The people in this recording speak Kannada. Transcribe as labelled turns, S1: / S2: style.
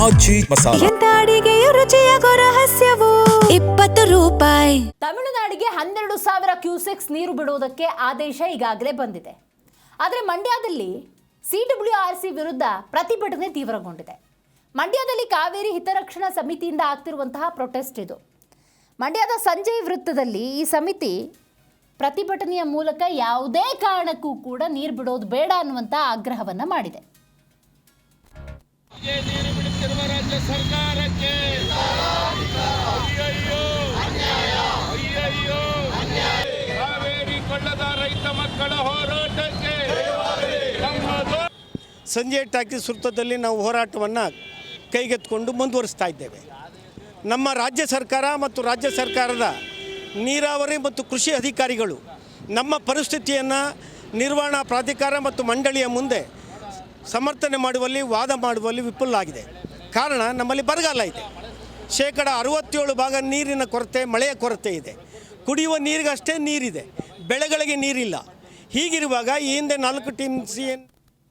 S1: ಆಚಿ ಮಸಾಲ.
S2: ಎಂತ ಅಡಿಗೆಯ ರುಚಿಯಾಗೋ ರಹಸ್ಯವು 20 ರೂಪಾಯಿ.
S3: ತಮಿಳುನಾಡಿಗೆ 12,000 ಕ್ಯೂಸೆಕ್ಸ್ ನೀರು ಬಿಡುವುದಕ್ಕೆ ಆದೇಶ ಈಗಾಗಲೇ ಬಂದಿದೆ. ಆದರೆ ಮಂಡ್ಯದಲ್ಲಿ CWRC ವಿರುದ್ಧ ಪ್ರತಿಭಟನೆ ತೀವ್ರಗೊಂಡಿದೆ. ಮಂಡ್ಯದಲ್ಲಿ ಕಾವೇರಿ ಹಿತರಕ್ಷಣಾ ಸಮಿತಿಯಿಂದ ಆಗ್ತಿರುವಂತಹ ಪ್ರೊಟೆಸ್ಟ್ ಇದು. ಮಂಡ್ಯದ ಸಂಜಯ್ ವೃತ್ತದಲ್ಲಿ ಈ ಸಮಿತಿ ಪ್ರತಿಭಟನೆಯ ಮೂಲಕ ಯಾವುದೇ ಕಾರಣಕ್ಕೂ ಕೂಡ ನೀರು ಬಿಡೋದು ಬೇಡ ಅನ್ನುವಂಥ ಆಗ್ರಹವನ್ನು ಮಾಡಿದೆ.
S4: ನೀರು ಬಿಡುತ್ತಿರುವ ರಾಜ್ಯ ಸರ್ಕಾರಕ್ಕೆ ಕಾವೇರಿ ಕೊಳ್ಳದ ರೈತ ಮಕ್ಕಳ ಹೋರಾಟಕ್ಕೆ
S5: ಸಂಜಯ್ ಟಾಕೀಸ್ ವೃತ್ತದಲ್ಲಿ ನಾವು ಹೋರಾಟವನ್ನು ಕೈಗೆತ್ತಿಕೊಂಡು ಮುಂದುವರಿಸ್ತಾ ಇದ್ದೇವೆ. ನಮ್ಮ ರಾಜ್ಯ ಸರ್ಕಾರ ಮತ್ತು ರಾಜ್ಯ ಸರ್ಕಾರದ ನೀರಾವರಿ ಮತ್ತು ಕೃಷಿ ಅಧಿಕಾರಿಗಳು ನಮ್ಮ ಪರಿಸ್ಥಿತಿಯನ್ನು ನಿರ್ವಹಣಾ ಪ್ರಾಧಿಕಾರ ಮತ್ತು ಮಂಡಳಿಯ ಮುಂದೆ ಸಮರ್ಥನೆ ಮಾಡುವಲ್ಲಿ ವಾದ ಮಾಡುವಲ್ಲಿ ವಿಫಲವಾಗಿದೆ. ಕಾರಣ ನಮ್ಮಲ್ಲಿ ಬರಗಾಲ ಇದೆ. 67% ನೀರಿನ ಕೊರತೆ, ಮಳೆಯ ಕೊರತೆ ಇದೆ. ಕುಡಿಯುವ ನೀರಿಗಷ್ಟೇ ನೀರಿದೆ, ಬೆಳೆಗಳಿಗೆ ನೀರಿಲ್ಲ. ಹೀಗಿರುವಾಗ ಈ ಹಿಂದೆ 4 TMC